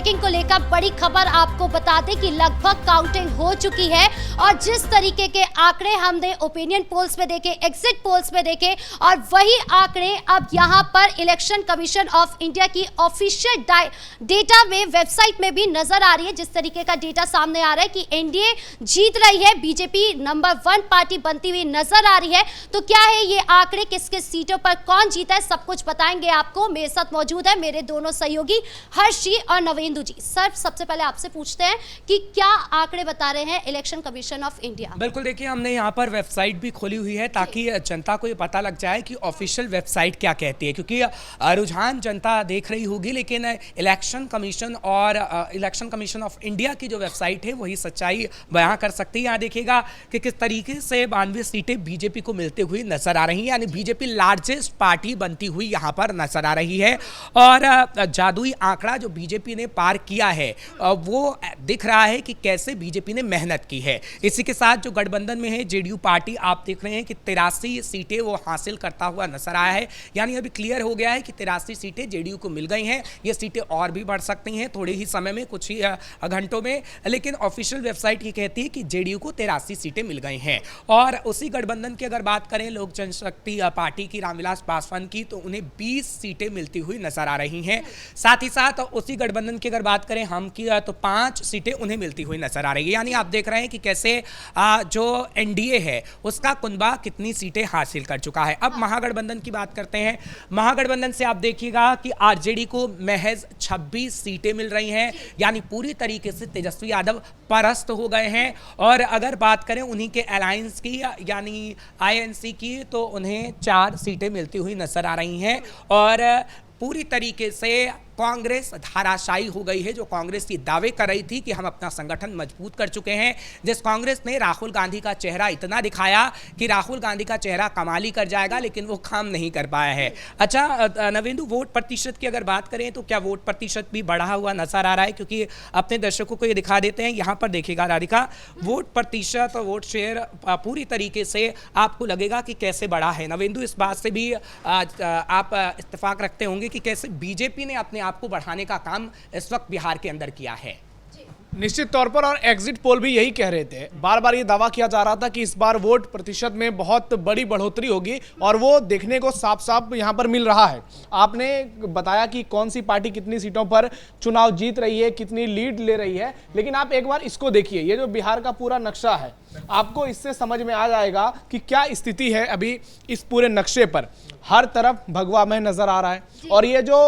Breaking को लेकर बड़ी खबर आपको बता दें कि लगभग काउंटिंग हो चुकी है और जिस तरीके के आंकड़े हमने ओपिनियन पोल्स में देखे, एग्जिट पोल्स में देखे और वही आंकड़े अब यहां पर इलेक्शन कमीशन ऑफ इंडिया की ऑफिशियल डेटा में वेबसाइट में भी नजर आ रही है। जिस तरीके का डेटा सामने आ रहा है कि एनडीए जीत रही है, बीजेपी नंबर 1 पार्टी बनती हुई नजर आ रही है। तो क्या है ये आंकड़े, किस किस सीटों पर कौन जीता है, सब कुछ बताएंगे आपको। मेरे साथ मौजूद है मेरे दोनों सहयोगी हर्ष जी और नवेंदु जी। सर, सबसे पहले आपसे पूछते हैं कि क्या आंकड़े बता रहे हैं इलेक्शन कमीशन ऑफ इंडिया? बिल्कुल, देखिए हमने यहाँ पर वेबसाइट भी खोली हुई है ताकि जनता को ये पता लग जाए कि ऑफिशियल वेबसाइट क्या कहती है, क्योंकि रुझान जनता देख रही होगी लेकिन इलेक्शन कमीशन ऑफ इंडिया की जो वेबसाइट है वही सच्चाई बयां कर सकती है। यहाँ देखिएगा कि किस तरीके से 92 सीटें बीजेपी को मिलती हुई नजर आ रही हैं, यानी बीजेपी लार्जेस्ट पार्टी बनती हुई यहाँ पर नजर आ रही है। और जादुई आंकड़ा जो बीजेपी ने पार किया है वो दिख रहा है कि कैसे बीजेपी ने मेहनत की है। इसी के साथ जो गठबंधन में है जेडीयू पार्टी, आप देख रहे हैं कि 83 सीटें वो हासिल करता हुआ नजर आया है, यानी अभी क्लियर हो गया है कि 83 सीटें जेडीयू को मिल गई हैं। ये सीटें और भी बढ़ सकती हैं थोड़े ही समय में, कुछ ही घंटों में, लेकिन ऑफिशियल वेबसाइट ये कहती है कि जेडीयू को 83 सीटें मिल गई हैं। और उसी गठबंधन की अगर बात करें लोक जनशक्ति पार्टी की, रामविलास पासवान की, तो उन्हें 20 सीटें मिलती हुई नजर आ रही हैं। साथ ही साथ उसी गठबंधन की अगर बात करें हम की, तो 5 सीटें उन्हें मिलती हुई नजर आ रही है। यानी आप देख रहे हैं कि कैसे जो एनडीए है उसका कुनबा कितनी सीटें हासिल कर चुका है। अब महागठबंधन की बात करते हैं। महागठबंधन से आप देखिएगा कि आरजेडी को महज 26 सीटें मिल रही हैं, यानी पूरी तरीके से तेजस्वी यादव परास्त हो गए हैं। और अगर बात करें उन्हीं के अलायंस की यानी आईएनसी की, तो उन्हें 4 सीटें मिलती हुई नजर आ रही हैं। और पूरी तरीके से कांग्रेस धाराशायी हो गई है। जो कांग्रेस ये दावे कर रही थी कि हम अपना संगठन मजबूत कर चुके हैं, जिस कांग्रेस ने राहुल गांधी का चेहरा इतना दिखाया कि राहुल गांधी का चेहरा कमाली कर जाएगा, लेकिन वो काम नहीं कर पाया है। अच्छा नवेंदु, वोट प्रतिशत की अगर बात करें तो क्या वोट प्रतिशत भी बढ़ा हुआ नजर आ रहा है? क्योंकि अपने दर्शकों को ये दिखा देते हैं, यहाँ पर देखिएगा राधिका, वोट प्रतिशत और वोट शेयर पूरी तरीके से आपको लगेगा कि कैसे बढ़ा है। नवेंदु, इस बात से भी आप इत्तेफाक रखते होंगे कि कैसे बीजेपी ने अपने आपको बढ़ाने का काम इस वक्त बिहार के अंदर किया है। निश्चित तौर पर, और एग्जिट पोल भी यही कह रहे थे। बार बार ये दावा किया जा रहा था कि इस बार वोट प्रतिशत में बहुत बड़ी बढ़ोतरी होगी और वो देखने को साफ साफ यहाँ पर मिल रहा है। आपने बताया कि कौन सी पार्टी कितनी सीटों पर चुनाव जीत रही है, कितनी लीड ले रही है, लेकिन आप एक बार इसको देखिए, ये जो बिहार का पूरा नक्शा है, आपको इससे समझ में आ जाएगा कि क्या स्थिति है अभी इस पूरे नक्शे पर। हर तरफ भगवा महल नजर आ रहा है और ये जो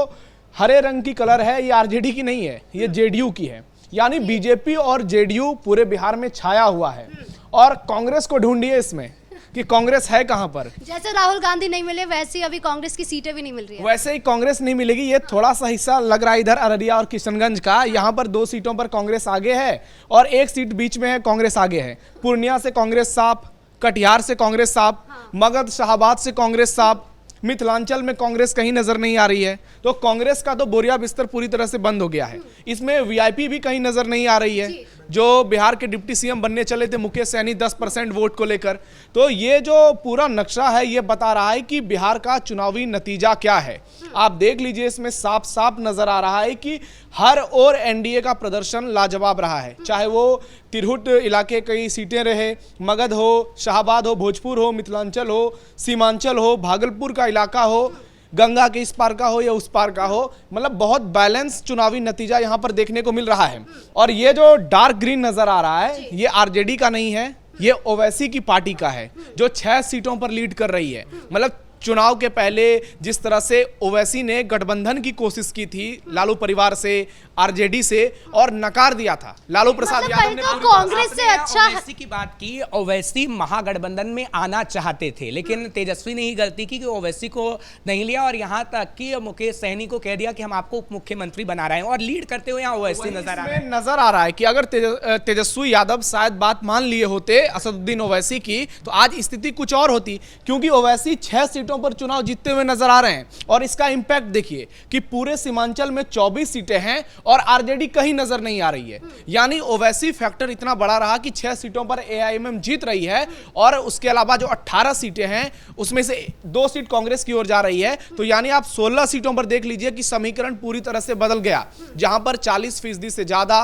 हरे रंग की कलर है ये आरजेडी की नहीं है, ये जेडीयू की है। यानी बीजेपी और जेडीयू पूरे बिहार में छाया हुआ है और कांग्रेस को ढूंढिए इसमें कि कांग्रेस है कहां पर। जैसे राहुल गांधी नहीं मिले वैसे ही अभी कांग्रेस की सीटें भी नहीं मिल रही है, वैसे ही कांग्रेस नहीं मिलेगी। ये थोड़ा सा हिस्सा लग रहा है इधर अररिया और किशनगंज का, यहाँ पर 2 सीटों पर कांग्रेस आगे है और 1 सीट बीच में है, कांग्रेस आगे है। पूर्णिया से कांग्रेस साफ, कटिहार से कांग्रेस साफ, मगध शाहबाद से कांग्रेस साफ, मिथिलांचल में कांग्रेस कहीं नजर नहीं आ रही है। तो कांग्रेस का तो बोरिया बिस्तर पूरी तरह से बंद हो गया है। इसमें वीआईपी भी कहीं नजर नहीं आ रही है। जो बिहार के डिप्टी सीएम बनने चले थे मुकेश सहनी 10% वोट को लेकर, तो ये जो पूरा नक्शा है ये बता रहा है कि बिहार का चुनावी नतीजा क्या है। आप देख लीजिए, इसमें साफ साफ नजर आ रहा है कि हर ओर एनडीए का प्रदर्शन लाजवाब रहा है। चाहे वो तिरहुत इलाके कई सीटें रहे, मगध हो, शाहबाद हो, भोजपुर हो, मिथिलांचल हो, सीमांचल हो, भागलपुर का इलाका हो, गंगा के इस पार का हो या उस पार का हो, मतलब बहुत बैलेंस चुनावी नतीजा यहाँ पर देखने को मिल रहा है। और ये जो डार्क ग्रीन नजर आ रहा है ये आरजेडी का नहीं है, ये ओवैसी की पार्टी का है जो 6 सीटों पर लीड कर रही है। मतलब चुनाव के पहले जिस तरह से ओवैसी ने गठबंधन की कोशिश की थी लालू परिवार से, आरजेडी से, और नकार दिया था लालू प्रसाद यादव ने। कांग्रेस से अच्छा ओवैसी की बात की, ओवैसी महागठबंधन में आना चाहते थे लेकिन तेजस्वी ने ही गलती की कि ओवैसी को नहीं लिया और यहाँ तक कि मुकेश सहनी को कह दिया कि हम आपको उप मुख्यमंत्री बना रहे हैं और लीड करते हुए यहाँ ओवैसी नजर आ रहा है कि अगर तेजस्वी यादव शायद बात मान लिए होते असदुद्दीन ओवैसी की, तो आज स्थिति कुछ और होती, क्योंकि ओवैसी 6 सीटों सीटों पर चुनाव जीतते हुए नजर आ रहे हैं। और इसका इंपैक्ट देखिए कि पूरे सीमांचल में 24 सीटें हैं और आरजेडी कहीं नजर नहीं आ रही है। यानी ओवैसी फैक्टर इतना बड़ा रहा कि 6 सीटों पर एआईएमएम जीत रही है और उसके अलावा जो 18 सीटें हैं उसमें से 2 सीट कांग्रेस की ओर जा रही है। तो यानी आप 16 सीटों पर देख लीजिए कि समीकरण पूरी तरह से बदल गया, जहां पर 40% से ज्यादा,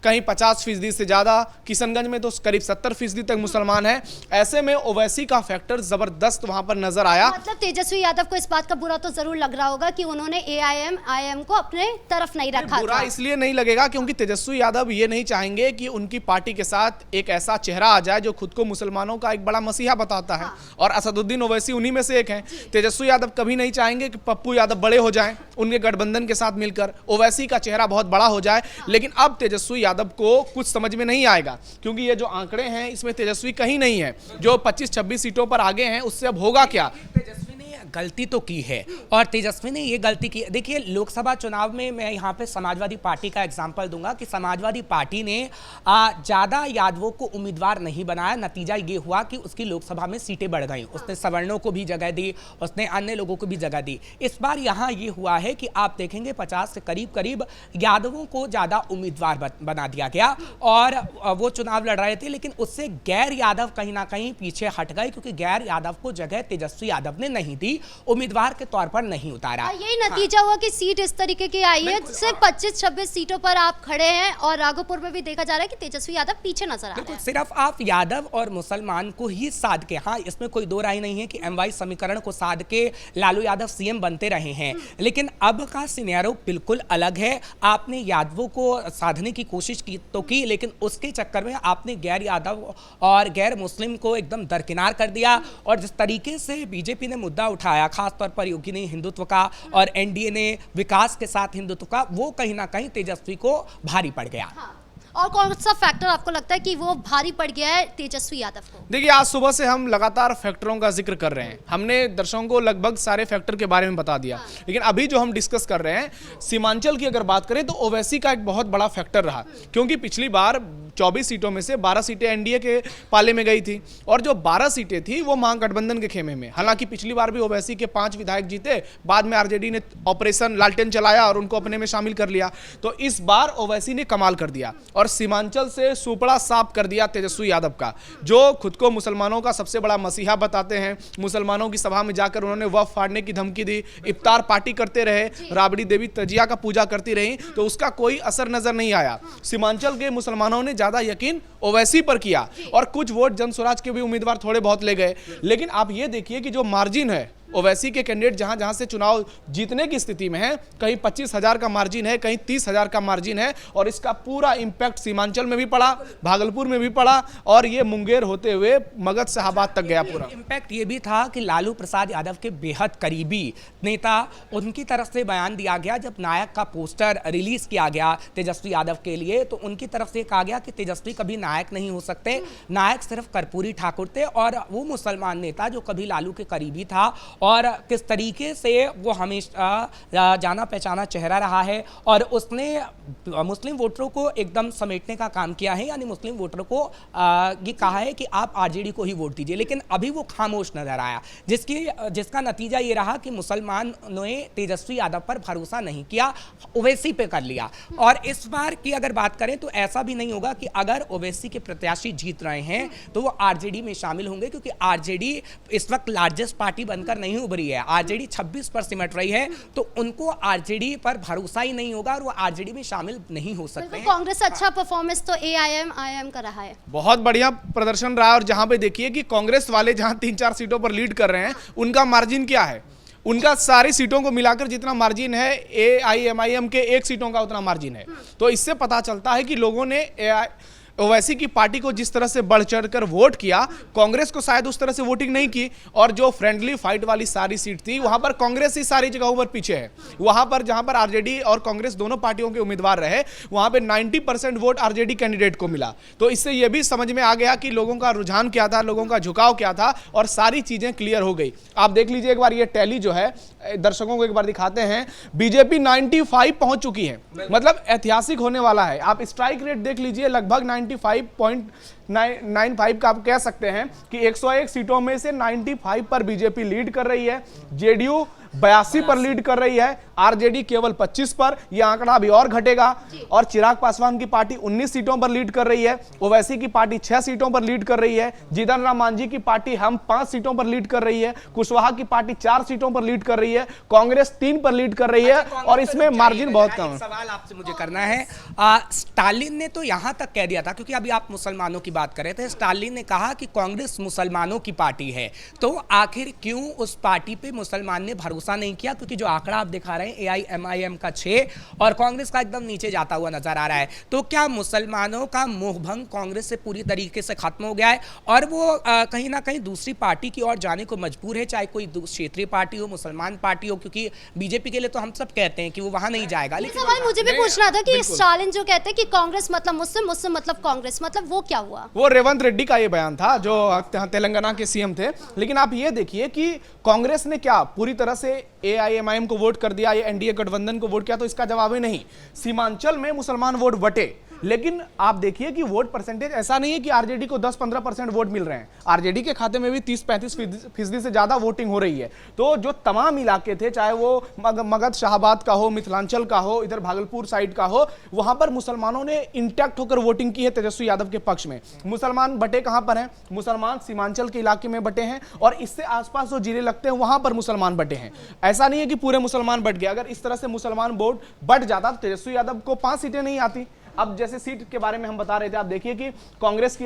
कहीं 50% से ज्यादा, किशनगंज में तो करीब 70% तक मुसलमान है। ऐसे में ओवैसी का फैक्टर जबरदस्त वहां पर नजर आया। मतलब तेजस्वी यादव को इस बात का बुरा तो जरूर लग रहा होगा कि उन्होंने एआईएम को अपने तरफ नहीं रखा। बुरा इसलिए नहीं लगेगा क्योंकि तेजस्वी यादव ये नहीं चाहेंगे कि उनकी पार्टी के साथ एक ऐसा चेहरा आ जाए जो खुद को मुसलमानों का एक बड़ा मसीहा बताता है। और असदुद्दीन ओवैसी उन्हीं में से एक हैं। तेजस्वी यादव कभी नहीं चाहेंगे कि पप्पू यादव बड़े हो जाएं उनके गठबंधन के साथ मिलकर, ओवैसी का चेहरा बहुत बड़ा हो जाए। लेकिन अब तेजस्वी यादव को कुछ समझ में नहीं आएगा क्योंकि ये जो आंकड़े हैं इसमें तेजस्वी कहीं नहीं है। जो 25-26 सीटों पर आगे हैं उससे अब होगा क्या? तेजस्वी ने गलती तो की है और तेजस्वी ने ये गलती की। देखिए लोकसभा चुनाव में मैं यहाँ पे समाजवादी पार्टी का एग्जांपल दूंगा कि समाजवादी पार्टी ने ज़्यादा यादवों को उम्मीदवार नहीं बनाया। नतीजा ये हुआ कि उसकी लोकसभा में सीटें बढ़ गई, उसने सवर्णों को भी जगह दी, उसने अन्य लोगों को भी जगह दी। इस बार यहाँ ये हुआ है कि आप देखेंगे 50 से करीब यादवों को ज़्यादा उम्मीदवार बना दिया गया और वो चुनाव लड़ रहे थे, लेकिन उससे गैर यादव कहीं ना कहीं पीछे हट गए क्योंकि गैर यादव को जगह तेजस्वी यादव ने नहीं दी, उम्मीदवार के तौर पर नहीं उतारा। यही नतीजा हुआ कि सीट इस तरीके की आई है। सिर्फ 25-26 सीटों पर आप खड़े हैं और राघोपुर में भी देखा जा रहा है कि तेजस्वी यादव पीछे नजर आ रहे हैं। सिर्फ आप यादव और मुसलमान को ही साध के, हाँ इसमें कोई दो राय नहीं है कि एमवाई समीकरण को साध के लालू यादव सीएम बनते रहे हैं, लेकिन अब का सिनेरियो बिल्कुल अलग है। आपने यादवों को साधने की कोशिश की तो की, लेकिन उसके चक्कर में आपने गैर यादव और गैर मुस्लिम को एकदम दरकिनार कर दिया। और जिस तरीके से बीजेपी ने मुद्दा उठाया खासतौर पर योगी ने हिंदुत्व का और एनडीए ने विकास के साथ हिंदुत्व का, वो कहीं ना कहीं तेजस्वी को भारी पड़ गया। और कौन सा फैक्टर आपको लगता है कि वो भारी पड़ गया है तेजस्वी यादव को? देखिए आज सुबह से हम लगातार फैक्टरों का जिक्र कर रहे हैं, हमने दर्शकों को लगभग सारे फैक्टर के बारे में बता दिया। लेकिन अभी जो हम डिस्कस कर रहे हैं सीमांचल की अगर बात करें तो ओवैसी का एक बहुत बड़ा फैक्टर रहा, क्योंकि पिछली बार 24 सीटों में से 12 सीटें एनडीए के पाले में गई थी और जो 12 सीटें थी वो महागठबंधन के खेमे में। हालांकि पिछली बार भी ओवैसी के 5 विधायक जीते, बाद में आरजेडी ने ऑपरेशन लालटेन चलाया और उनको अपने में शामिल कर लिया। तो इस बार ओवैसी ने कमाल कर दिया और सीमांचल से सुपड़ा साफ कर दिया तेजस्वी यादव का, जो खुद को मुसलमानों का सबसे बड़ा मसीहा बताते हैं। मुसलमानों की सभा में जाकर उन्होंने वफ फाड़ने की धमकी दी, इफ्तार पार्टी करते रहे, राबड़ी देवी तजिया का पूजा करती रही, तो उसका कोई असर नजर नहीं आया। सीमांचल के मुसलमानों ने ज्यादा यकीन ओवैसी पर किया और कुछ वोट जनस्वराज के भी उम्मीदवार थोड़े बहुत ले गए। लेकिन आप ये देखिए कि जो मार्जिन है ओवैसी के कैंडिडेट जहां जहां से चुनाव जीतने की स्थिति में है, कहीं 25,000 का मार्जिन है, कहीं 30,000 का मार्जिन है और इसका पूरा इंपैक्ट सीमांचल में भी पड़ा, भागलपुर में भी पड़ा और ये मुंगेर होते हुए मगध शहाबाद तक गया। पूरा इंपैक्ट ये भी था कि लालू प्रसाद यादव के बेहद करीबी नेता, उनकी तरफ से बयान दिया गया जब नायक का पोस्टर रिलीज किया गया तेजस्वी यादव के लिए, तो उनकी तरफ से कहा गया कि तेजस्वी कभी नायक नहीं हो सकते, नायक सिर्फ कर्पूरी ठाकुर थे। और वो मुसलमान नेता जो कभी लालू के करीबी था और किस तरीके से वो हमेशा जाना पहचाना चेहरा रहा है और उसने मुस्लिम वोटरों को एकदम समेटने का काम किया है, यानी मुस्लिम वोटरों को ये कहा है कि आप आरजेडी को ही वोट दीजिए। लेकिन अभी वो खामोश नजर आया, जिसका नतीजा ये रहा कि मुसलमान ने तेजस्वी यादव पर भरोसा नहीं किया, ओवैसी पे कर लिया। और इस बार की अगर बात करें तो ऐसा भी नहीं होगा कि अगर ओवैसी के प्रत्याशी जीत रहे हैं तो वो आरजेडी में शामिल होंगे, क्योंकि आरजेडी इस वक्त लार्जेस्ट पार्टी बनकर नहीं उभरी है। आरजेडी 26 पर सिमट रही है, तो उनको आरजेडी पर भरोसा ही नहीं होगा और वो आरजेडी में शामिल नहीं हो सकते हैं। कांग्रेस अच्छा परफॉर्मेंस तो एआईएम का रहा है, बहुत बढ़िया प्रदर्शन रहा। और जहां पे देखिए कि कांग्रेस वाले जहां 3-4 सीटों पर लीड कर रहे हैं, उनका मार्जिन क्या है? उनका सारी सीटों को मिलाकर जितना मार्जिन है एआईएमआईएम के 1 सीटों का उतना मार्जिन है। तो इससे पता चलता है कि लोगों ने ओवैसी की पार्टी को जिस तरह से बढ़ चढ़कर वोट किया, कांग्रेस को शायद उस तरह से वोटिंग नहीं की। और जो फ्रेंडली फाइट वाली सारी सीट थी वहां पर कांग्रेस ही सारी जगहों पर पीछे है। वहां पर जहां पर आरजेडी और कांग्रेस दोनों पार्टियों के उम्मीदवार रहे, वहां पे 90% वोट आरजेडी कैंडिडेट को मिला। तो इससे यह भी समझ में आ गया कि लोगों का रुझान क्या था, लोगों का झुकाव क्या था और सारी चीजें क्लियर हो गई। आप देख लीजिए एक बार ये टैली जो है, दर्शकों को एक बार दिखाते हैं। बीजेपी 95 पहुंच चुकी है, मतलब ऐतिहासिक होने वाला है। आप स्ट्राइक रेट देख लीजिए, लगभग 95.95 का आप कह सकते हैं कि 101 सीटों में से 95 पर बीजेपी लीड कर रही है, जेडीयू 82 पर लीड कर रही है, आरजेडी केवल 25 पर। यह आंकड़ा अभी और घटेगा। और चिराग पासवान की पार्टी 19 सीटों पर लीड कर रही है, ओवैसी की पार्टी 6 सीटों पर लीड कर रही है, जीतन राम मांझी की पार्टी हम 5 सीटों पर लीड कर रही है, कुशवाहा की पार्टी 4 सीटों पर लीड कर रही है, कांग्रेस 3 पर लीड कर रही है और इसमें मार्जिन बहुत कम है। सवाल आपसे मुझे करना है, स्टालिन ने तो यहां तक कह दिया था, क्योंकि अभी आप मुसलमानों की बात कर रहे थे, स्टालिन ने कहा कि कांग्रेस मुसलमानों की पार्टी है, तो आखिर क्यों उस पार्टी पे मुसलमान ने भरोसा नहीं किया? क्योंकि जो आंकड़ा आप दिखा रहे हैं एआईएमआईएम का 6 और कांग्रेस का एकदम नीचे जाता हुआ नजर आ रहा है, तो क्या मुसलमानों का मोहभंग कांग्रेस से पूरी तरीके से खत्म हो गया है और वो कहीं ना कहीं दूसरी पार्टी की ओर जाने को मजबूर है, चाहे कोई क्षेत्रीय पार्टी हो, मुसलमान पार्टी हो? क्योंकि बीजेपी के लिए तो हम सब कहते हैं कि वो वहां नहीं जाएगा, लेकिन सवाल मुझे भी पूछना था कि स्टालिन जो कहते हैं कि कांग्रेस मतलब मुस्लिम, मुस्लिम मतलब कांग्रेस, मतलब वो क्या हुआ? वो रेवंत रेड्डी का ये बयान था जो तेलंगाना के सीएम थे। लेकिन आप ये देखिए कि कांग्रेस ने क्या पूरी तरह से एआईएमआईएम को वोट कर दिया, ये एनडीए गठबंधन को वोट किया? तो इसका जवाब ही नहीं। सीमांचल में मुसलमान वोट बटे, लेकिन आप देखिए कि वोट परसेंटेज ऐसा नहीं है कि आरजेडी को 10-15% वोट मिल रहे हैं। आरजेडी के खाते में भी 30-35% से ज्यादा वोटिंग हो रही है। तो जो तमाम इलाके थे, चाहे वो मगध शाहबाद का हो, मिथिलांचल का हो, इधर भागलपुर साइड का हो, वहां पर मुसलमानों ने इंटैक्ट होकर वोटिंग की है तेजस्वी यादव के पक्ष में। मुसलमान बटे कहां पर हैं? मुसलमान सीमांचल के इलाके में बटे हैं और इससे आसपास जो जिले लगते हैं वहां पर मुसलमान बटे हैं। ऐसा नहीं है कि पूरे मुसलमान बट गए। अगर इस तरह से मुसलमान वोट बट जाता तो तेजस्वी यादव को 5 सीटें नहीं आती। अब जैसे सीट के बारे में हम बता रहे थे, आप देखिए कि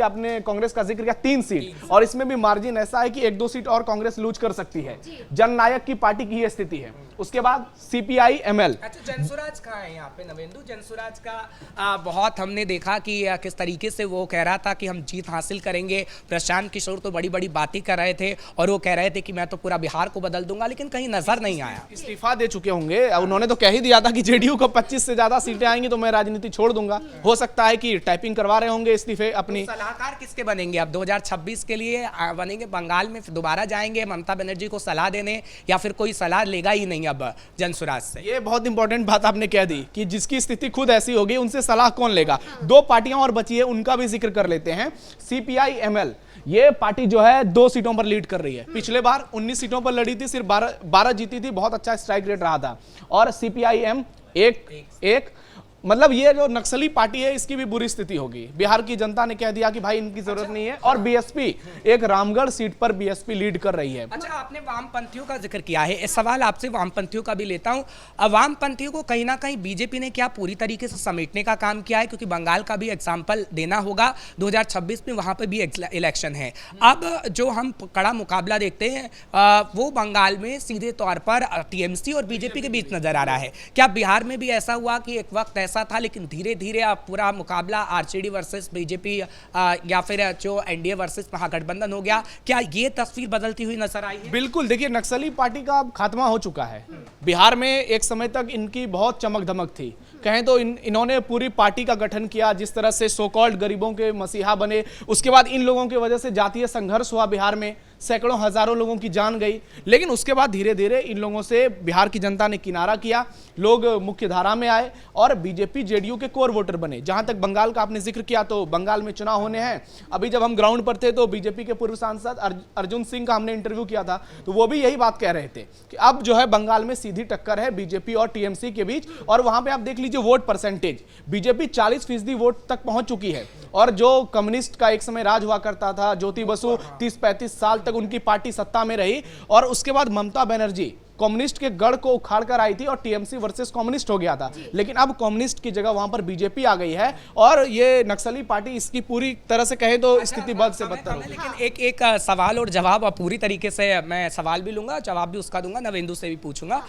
आपने कांग्रेस का जिक्र किया 3 सीट, और इसमें भी मार्जिन ऐसा है कि 1-2 सीट और कांग्रेस लूज कर सकती है। जननायक की पार्टी की यह स्थिति है। उसके बाद सीपीआई एमएल। अच्छा, जनसुराज कहाँ है यहाँ पे नवेंदु? जनसुराज का बहुत हमने देखा कि किस तरीके से वो कह रहा था कि हम जीत हासिल करेंगे। प्रशांत किशोर तो बड़ी बड़ी बातें कर रहे थे और वो कह रहे थे कि मैं तो पूरा बिहार को बदल दूंगा, लेकिन कहीं नजर नहीं आया। इस्तीफा दे चुके होंगे। उन्होंने तो कह ही दिया था कि जेडीयू को 25 से ज्यादा सीटें आएंगी तो मैं राजनीति छोड़ दूंगा। हो सकता है कि टाइपिंग करवा रहे होंगे इस्तीफे अपनी। सलाहकार किसके बनेंगे अब 2026 के लिए? बनेंगे बंगाल में, फिर दोबारा जाएंगे ममता बनर्जी को सलाह देने, या फिर कोई सलाह लेगा ही नहीं अब जनसुराज से? ये बहुत इंपॉर्टेंट बात आपने कह दी कि जिसकी स्थिति खुद ऐसी होगी उनसे सलाह कौन लेगा। 2 पार्टियां और बची है, उनका भी जिक्र कर लेते हैं। सीपीआई एमएल, ये पार्टी जो है 2 सीटों पर लीड कर रही है। पिछले बार 19 सीटों पर लड़ी थी, सिर्फ 12 जीती थी, बहुत अच्छा स्ट्राइक रेट रहा था। और सीपीआईएम एक मतलब ये जो नक्सली पार्टी है इसकी भी बुरी स्थिति होगी। बिहार की जनता ने कह दिया कि भाई इनकी जरूरत नहीं है। और बीएसपी, एक रामगढ़ सीट पर बीएसपी लीड कर रही है। अच्छा, आपने वामपंथियों का जिक्र किया है, इस सवाल आपसे वामपंथियों का भी लेता हूं। वामपंथियों को कहीं ना कहीं बीजेपी ने क्या पूरी तरीके से समेटने का काम किया है? क्योंकि बंगाल का भी एग्जाम्पल देना होगा, 2026 में वहां पर भी इलेक्शन है। अब जो हम कड़ा मुकाबला देखते हैं वो बंगाल में सीधे तौर पर टीएमसी और बीजेपी के बीच नजर आ रहा है। क्या बिहार में भी ऐसा हुआ कि एक वक्त ऐसा था, लेकिन धीरे धीरे अब पूरा मुकाबला आरजेडी वर्सेस बीजेपी या फिर जो एनडीए वर्सेस महागठबंधन हो गया? क्या ये तस्वीर बदलती हुई नजर आई है? बिल्कुल। देखिए, नक्सली पार्टी का अब खात्मा हो चुका है। बिहार में एक समय तक इनकी बहुत चमक धमक थी। कहें तो इन्होंने पूरी पार्टी का गठन किया, जिस तरह से सो कॉल्ड गरीबों के मसीहा बने। उसके बाद इन लोगों की वजह से जातीय संघर्ष हुआ बिहार में, सैकड़ों हजारों लोगों की जान गई। लेकिन उसके बाद धीरे धीरे इन लोगों से बिहार की जनता ने किनारा किया, लोग मुख्य धारा में आए और बीजेपी जेडीयू के कोर वोटर बने। जहां तक बंगाल का आपने जिक्र किया, तो बंगाल में चुनाव होने हैं। अभी जब हम ग्राउंड पर थे तो बीजेपी के पूर्व सांसद अर्जुन सिंह का हमने इंटरव्यू किया था, तो वो भी यही बात कह रहे थे कि अब जो है बंगाल में सीधी टक्कर है बीजेपी और टीएमसी के बीच। और वहां पे आप देख लीजिए वोट परसेंटेज, बीजेपी 40% वोट तक पहुंच चुकी है। और जो कम्युनिस्ट का एक समय राज हुआ करता था, ज्योति बसु 30-35 साल तक उनकी पार्टी सत्ता में रही, और उसके बाद ममता बनर्जी कम्युनिस्ट के गढ़ को उखाड़ कर आई थी और टीएमसी वर्सेस कम्युनिस्ट हो गया था। लेकिन अब कम्युनिस्ट की जगह वहां पर बीजेपी आ गई है और ये नक्सली पार्टी इसकी पूरी तरह से कहे तो स्थिति बद से बदतर होगी। लेकिन एक सवाल और जवाब, और पूरी तरीके से मैं सवाल भी लूंगा, जवाब भी उसका दूंगा, नवेंदु से भी पूछूंगा।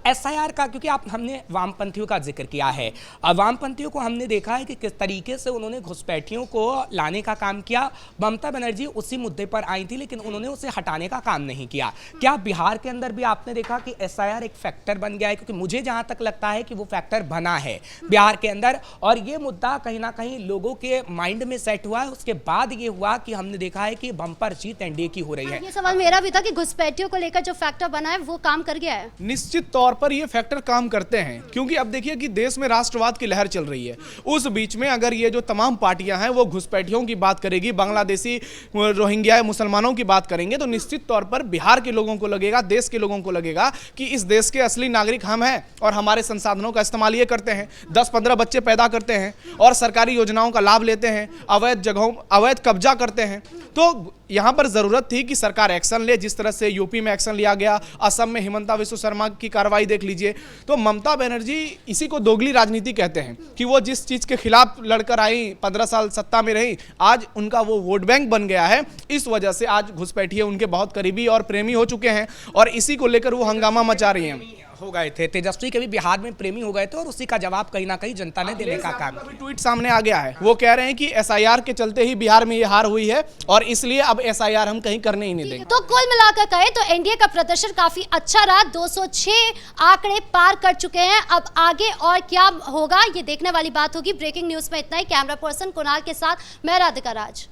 एसआईआर का, क्योंकि हमने वामपंथियों का जिक्र किया है, वामपंथियों को हमने देखा है कि किस तरीके से उन्होंने घुसपैठियों को लाने का काम किया। ममता बनर्जी उसी मुद्दे पर आई थी, लेकिन उन्होंने उसे हटाने का काम नहीं किया। क्या बिहार के अंदर भी आपने देखा लगा कि एसआईआर एक फैक्टर बन गया है, क्योंकि मुझे जहां तक लगता है कि वो फैक्टर बना है बिहार के अंदर, और ये मुद्दा कहीं ना कहीं लोगों के माइंड में सेट हुआ है। उसके बाद ये हुआ कि हमने देखा है कि बम्पर जीत एनडीए की हो रही है। ये सवाल मेरा भी था कि घुसपैठियों को लेकर जो फैक्टर बना है वो काम कर गया है। निश्चित तौर पर ये फैक्टर काम करते हैं, क्योंकि अब देखिए कि देश में राष्ट्रवाद की लहर चल रही है। उस बीच में अगर ये जो तमाम पार्टियां हैं वो घुसपैठियों की बात करेगी, बांग्लादेशी रोहिंग्या मुसलमानों की बात करेंगे, तो निश्चित तौर पर बिहार के लोगों को लगेगा, देश के लोगों को लगेगा कि इस देश के असली नागरिक हम हैं और हमारे संसाधनों का इस्तेमाल ये करते हैं, 10-15 बच्चे पैदा करते हैं और सरकारी योजनाओं का लाभ लेते हैं, अवैध जगहों अवैध कब्जा करते हैं। तो यहाँ पर जरूरत थी कि सरकार एक्शन ले, जिस तरह से यूपी में एक्शन लिया गया, असम में हिमंता बिस्व शर्मा की कार्रवाई देख लीजिए। तो ममता बनर्जी इसी को दोगली राजनीति कहते हैं कि वो जिस चीज के खिलाफ लड़कर आई, 15 साल सत्ता में रही, आज उनका वो वोट बैंक बन गया है। इस वजह से आज घुसपैठिए उनके बहुत करीबी और प्रेमी हो चुके हैं और इसी को लेकर वो हंगामा मचा रही हैं। हो गए थे तेजस्वी के भी बिहार में प्रेमी हो गए थे, और उसी का जवाब कहीं ना कहीं जनता ने देने का काम किया। ट्वीट सामने आ गया है, वो कह रहे हैं कि एसआईआर के चलते ही बिहार में ये हार हुई है और इसलिए अब एसआईआर हम कहीं करने ही नहीं देंगे। तो कुल मिलाकर कहें तो एनडीए का प्रदर्शन काफी अच्छा रहा, 206 आंकड़े पार कर चुके हैं। अब आगे और क्या होगा ये देखने वाली बात होगी। ब्रेकिंग न्यूज में इतना ही। कैमरा पर्सन कुणाल के साथ मैं राधिका राज।